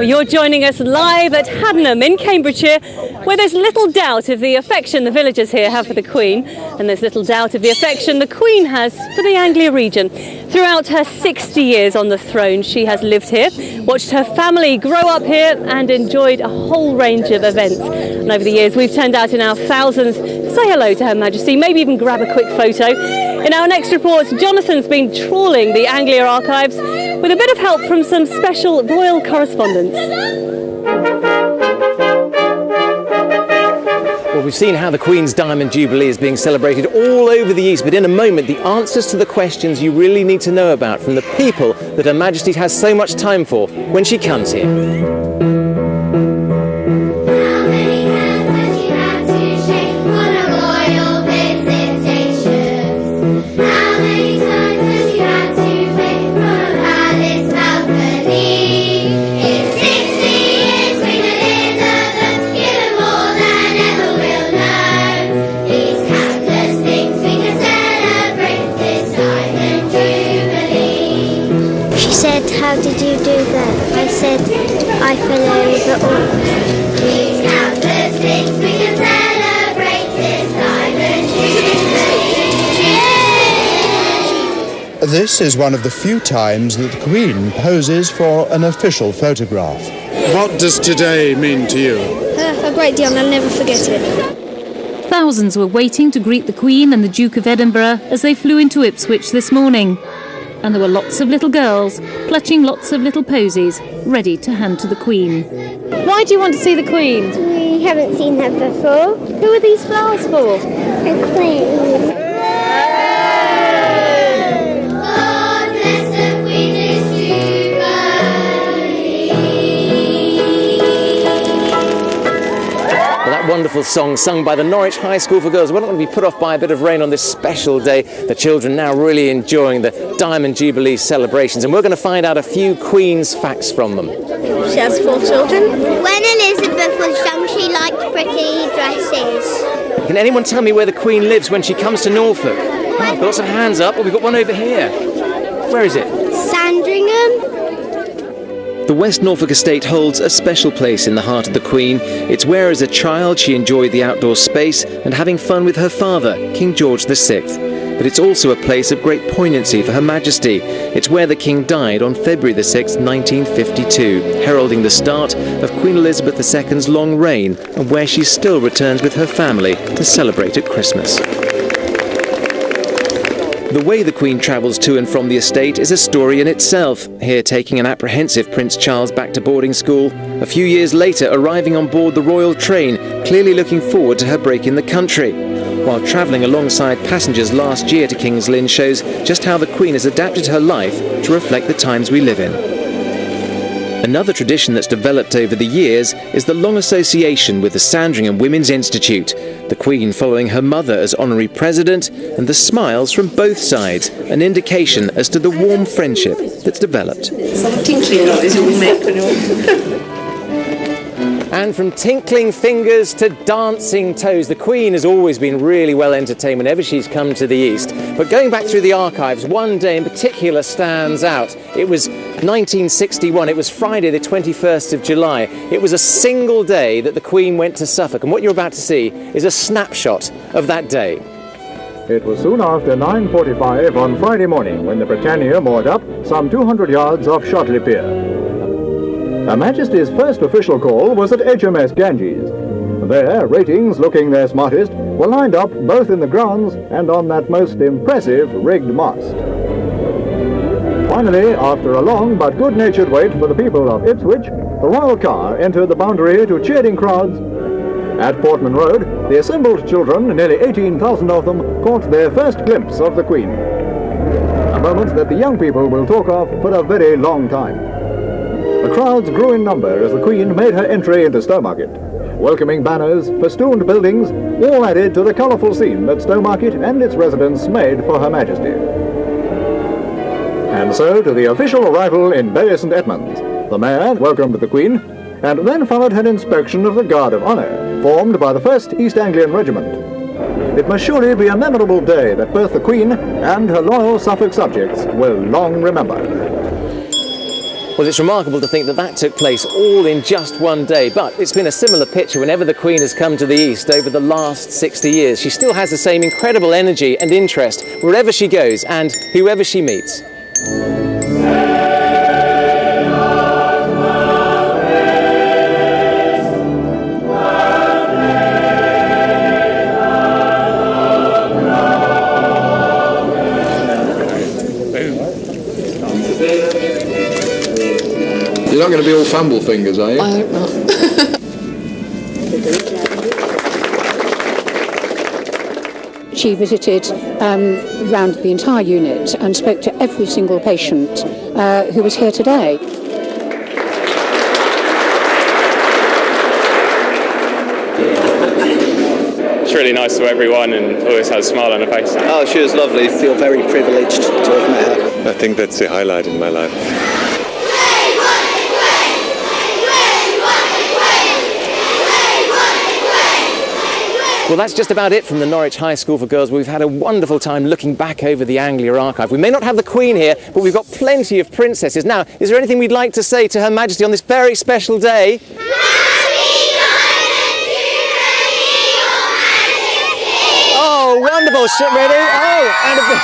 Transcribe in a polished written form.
Well, you're joining us live at Haddenham in Cambridgeshire, where there's little doubt of the affection the villagers here have for the Queen, and there's little doubt of the affection the Queen has for the Anglia region. Throughout her 60 years on the throne, she has lived here, watched her family grow up here, and enjoyed a whole range of events. And over the years, we've turned out in our thousands to say hello to Her Majesty, maybe even grab a quick photo. In our next report, Jonathan's been trawling the Anglia archives with a bit of help from some special royal correspondents. Well, we've seen how the Queen's Diamond Jubilee is being celebrated all over the East, but in a moment, the answers to the questions you really need to know about from the people that Her Majesty has so much time for when she comes here. How did you do that? I said, I fell over all. Please count the sticks, we can celebrate this diamond jubilee. This is one of the few times that the Queen poses for an official photograph. What does today mean to you? A great deal, and I'll never forget it. Thousands were waiting to greet the Queen and the Duke of Edinburgh as they flew into Ipswich this morning. And there were lots of little girls clutching lots of little posies, ready to hand to the Queen. Why do you want to see the Queen? We haven't seen her before. Who are these flowers for? The Queen. God bless the Queen is Well, that wonderful song sung by the Norwich High School for Girls. We're not going to be put off by a bit of rain on this special day. The children now really enjoying the Diamond Jubilee celebrations, and we're going to find out a few Queen's facts from them. She has 4 children. When Elizabeth was young, she liked pretty dresses. Can anyone tell me where the Queen lives when she comes to Norfolk? Oh, we've got lots of hands up. Oh, we've got one over here. Where is it? Sandringham. The West Norfolk estate holds a special place in the heart of the Queen. It's where as a child she enjoyed the outdoor space and having fun with her father, King George VI. But it's also a place of great poignancy for Her Majesty. It's where the King died on February the 6th, 1952, heralding the start of Queen Elizabeth II's long reign, and where she still returns with her family to celebrate at Christmas. The way the Queen travels to and from the estate is a story in itself, here taking an apprehensive Prince Charles back to boarding school, a few years later arriving on board the royal train, clearly looking forward to her break in the country, while travelling alongside passengers last year to King's Lynn shows just how the Queen has adapted her life to reflect the times we live in. Another tradition that's developed over the years is the long association with the Sandringham Women's Institute, the Queen following her mother as honorary president, and the smiles from both sides, an indication as to the warm friendship that's developed. Some tinkling noise it will make when you're... And from tinkling fingers to dancing toes, the Queen has always been really well entertained whenever she's come to the East. But going back through the archives, one day in particular stands out. It was 1961. It was Friday, the 21st of July. It was a single day that the Queen went to Suffolk. And what you're about to see is a snapshot of that day. It was soon after 9:45 on Friday morning when the Britannia moored up some 200 yards off Shotley Pier. Her Majesty's first official call was at HMS Ganges. There, ratings, looking their smartest, were lined up both in the grounds and on that most impressive rigged mast. Finally, after a long but good-natured wait for the people of Ipswich, the royal car entered the boundary to cheering crowds. At Portman Road, the assembled children, nearly 18,000 of them, caught their first glimpse of the Queen. A moment that the young people will talk of for a very long time. The crowds grew in number as the Queen made her entry into Stowmarket. Welcoming banners, festooned buildings, all added to the colourful scene that Stowmarket and its residents made for Her Majesty. And so to the official arrival in Bury St Edmunds. The Mayor welcomed the Queen, and then followed her inspection of the Guard of Honour, formed by the 1st East Anglian Regiment. It must surely be a memorable day that both the Queen and her loyal Suffolk subjects will long remember. Well, it's remarkable to think that that took place all in just one day, but it's been a similar picture whenever the Queen has come to the East over the last 60 years. She still has the same incredible energy and interest wherever she goes and whoever she meets. You're not going to be all fumble fingers, are you? I hope not. She visited around the entire unit and spoke to every single patient who was here today. It's really nice to everyone and always has a smile on her face. Oh, she was lovely. I feel very privileged to have met her. I think that's the highlight in my life. Well, that's just about it from the Norwich High School for Girls. We've had a wonderful time looking back over the Anglia archive. We may not have the Queen here, but we've got plenty of princesses. Now, is there anything we'd like to say to Her Majesty on this very special day? Oh, wonderful. Ready? Oh, and a bit.